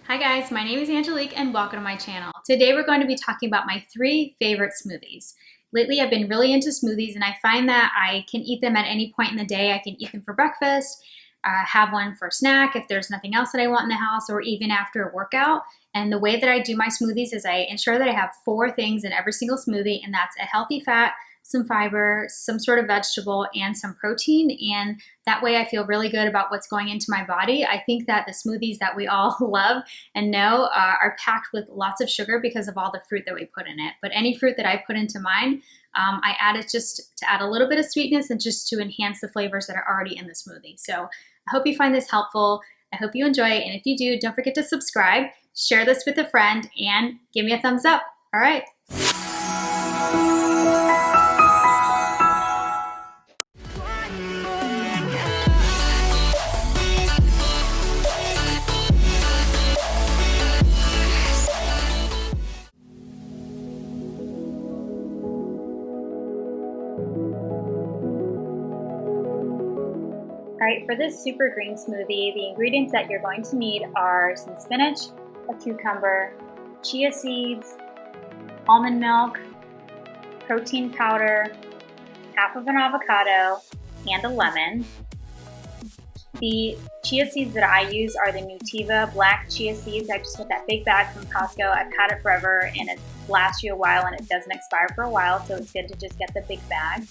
Hi guys, my name is Angelique and welcome to my channel. Today we're going to be talking about my 3 favorite smoothies. Lately I've been really into smoothies and I find that I can eat them at any point in the day. I can eat them for breakfast, have one for a snack if there's nothing else that I want in the house, or even after a workout. And the way that I do my smoothies is I ensure that I have 4 things in every single smoothie, and that's a healthy fat, some fiber, some sort of vegetable, and some protein. And that way I feel really good about what's going into my body. I think that the smoothies that we all love and know are packed with lots of sugar because of all the fruit that we put in it. But any fruit that I put into mine, I add it just to add a little bit of sweetness and just to enhance the flavors that are already in the smoothie. So I hope you find this helpful. I hope you enjoy it. And if you do, don't forget to subscribe, share this with a friend, and give me a thumbs up. All right. All right, for this super green smoothie, the ingredients that you're going to need are some spinach, a cucumber, chia seeds, almond milk, protein powder, half of an avocado, and a lemon. The chia seeds that I use are the Nutiva black chia seeds. I just get that big bag from Costco. I've had it forever and it lasts you a while and it doesn't expire for a while, so it's good to just get the big bag.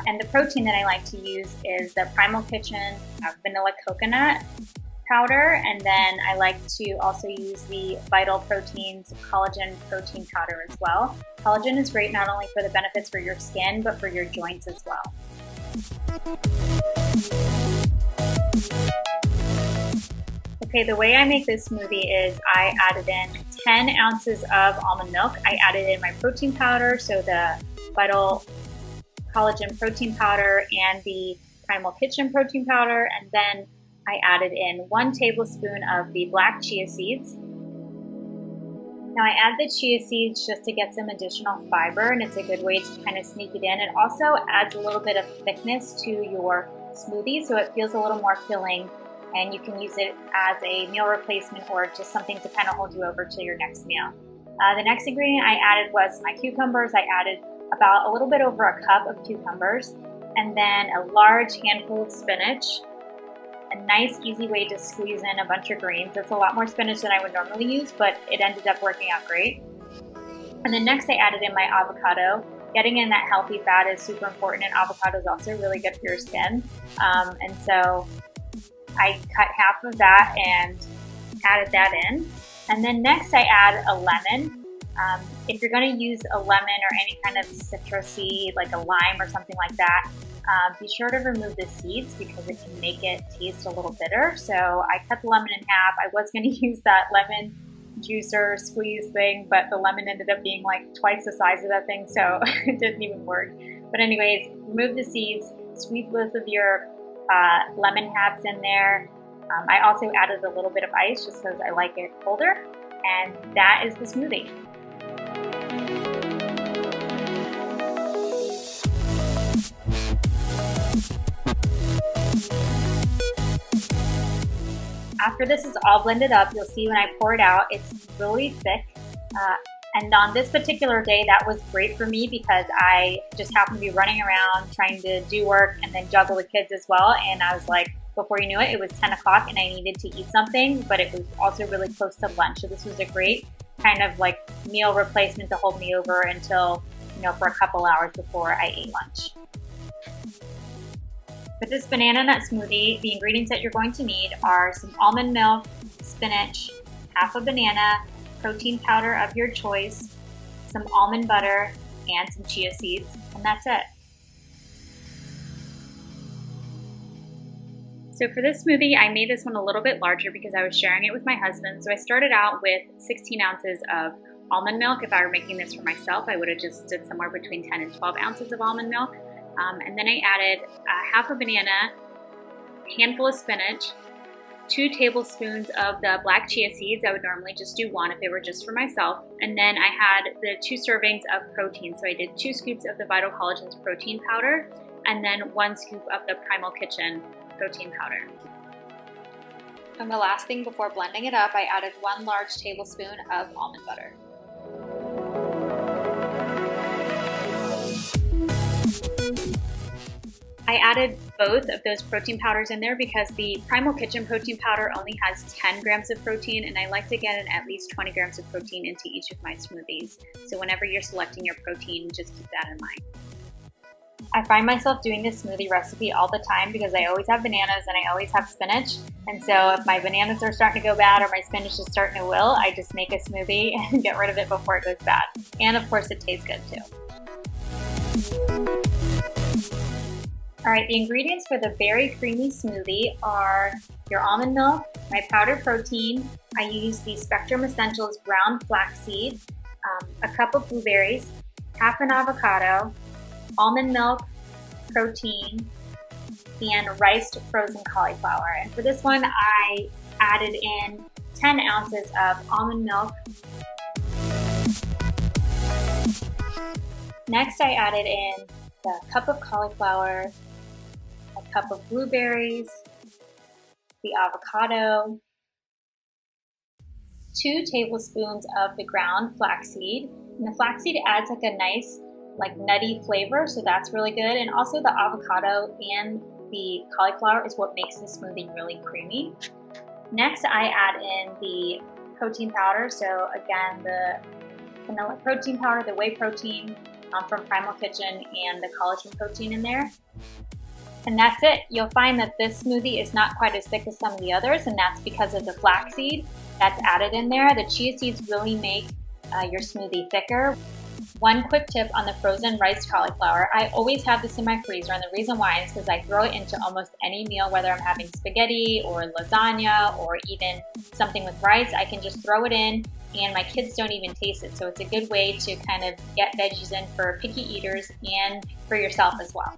And the protein that I like to use is the Primal Kitchen vanilla coconut powder, and then I like to also use the Vital Proteins collagen protein powder as well. Collagen is great not only for the benefits for your skin, but for your joints as well. Okay, the way I make this smoothie is I added in 10 ounces of almond milk. I added in my protein powder, so the Vital collagen protein powder and the Primal Kitchen protein powder, and then I added in 1 tablespoon of the black chia seeds. Now I add the chia seeds just to get some additional fiber, and it's a good way to kind of sneak it in. It also adds a little bit of thickness to your smoothie, so it feels a little more filling, and you can use it as a meal replacement or just something to kind of hold you over to your next meal. The next ingredient I added was my cucumbers. I added about a little bit over a cup of cucumbers, and then a large handful of spinach. A nice easy way to squeeze in a bunch of greens. It's a lot more spinach than I would normally use, but it ended up working out great. And then next I added in my avocado. Getting in that healthy fat is super important, and avocado is also really good for your skin. And so I cut half of that and added that in. And then next I add a lemon. If you're going to use a lemon or any kind of citrusy, like a lime or something like that, be sure to remove the seeds because it can make it taste a little bitter. So I cut the lemon in half. I was going to use that lemon juicer squeeze thing, but the lemon ended up being like twice the size of that thing, so it didn't even work. But anyways, remove the seeds, squeeze both of your lemon halves in there. I also added a little bit of ice just because I like it colder, and that is the smoothie. After this is all blended up, you'll see when I pour it out, it's really thick. And on this particular day, that was great for me because I just happened to be running around trying to do work and then juggle the kids as well. And I was like, before you knew it, it was 10 o'clock and I needed to eat something, but it was also really close to lunch. So this was a great kind of like meal replacement to hold me over until, for a couple hours before I ate lunch. For this banana nut smoothie, the ingredients that you're going to need are some almond milk, spinach, half a banana, protein powder of your choice, some almond butter, and some chia seeds, and that's it. So for this smoothie, I made this one a little bit larger because I was sharing it with my husband. So I started out with 16 ounces of almond milk. If I were making this for myself, I would have just did somewhere between 10 and 12 ounces of almond milk. And then I added half a banana, a handful of spinach, 2 tablespoons of the black chia seeds. I would normally just do 1 if it were just for myself. And then I had the 2 servings of protein. So I did 2 scoops of the Vital Collagen's protein powder and then 1 scoop of the Primal Kitchen protein powder. And the last thing before blending it up, I added 1 large tablespoon of almond butter. I added both of those protein powders in there because the Primal Kitchen protein powder only has 10 grams of protein, and I like to get in at least 20 grams of protein into each of my smoothies. So whenever you're selecting your protein, just keep that in mind. I find myself doing this smoothie recipe all the time because I always have bananas and I always have spinach. And so if my bananas are starting to go bad or my spinach is starting to wilt, I just make a smoothie and get rid of it before it goes bad. And of course, it tastes good too. All right, the ingredients for the very creamy smoothie are your almond milk, my powdered protein. I use the Spectrum Essentials ground flaxseed, a cup of blueberries, half an avocado, almond milk, protein, and riced frozen cauliflower. And for this one, I added in 10 ounces of almond milk. Next, I added in the cup of cauliflower, a cup of blueberries, the avocado, 2 tablespoons of the ground flaxseed. And the flaxseed adds like a nice nutty flavor, so that's really good. And also the avocado and the cauliflower is what makes the smoothie really creamy. Next, I add in the protein powder. So again, the vanilla protein powder, the whey protein from Primal Kitchen, and the collagen protein in there. And that's it. You'll find that this smoothie is not quite as thick as some of the others, and that's because of the flaxseed that's added in there. The chia seeds really make your smoothie thicker. One quick tip on the frozen riced cauliflower. I always have this in my freezer, and the reason why is because I throw it into almost any meal, whether I'm having spaghetti or lasagna or even something with rice. I can just throw it in and my kids don't even taste it. So it's a good way to kind of get veggies in for picky eaters and for yourself as well.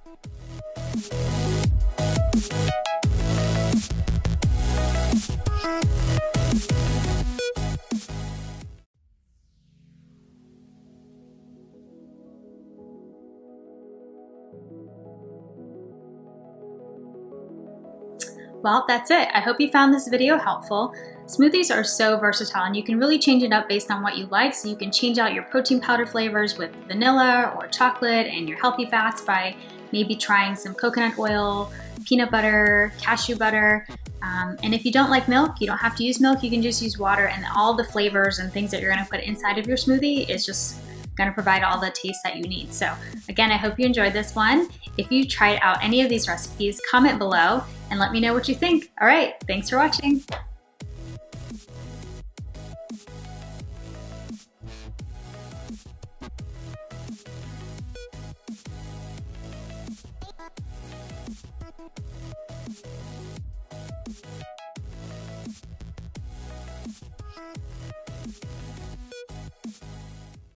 Well, that's it. I hope you found this video helpful. Smoothies are so versatile and you can really change it up based on what you like. So you can change out your protein powder flavors with vanilla or chocolate and your healthy fats by maybe trying some coconut oil, peanut butter, cashew butter. And if you don't like milk, you don't have to use milk. You can just use water, and all the flavors and things that you're going to put inside of your smoothie is just going to provide all the taste that you need. So again, I hope you enjoyed this one. If you tried out any of these recipes, comment below and let me know what you think. All right, thanks for watching.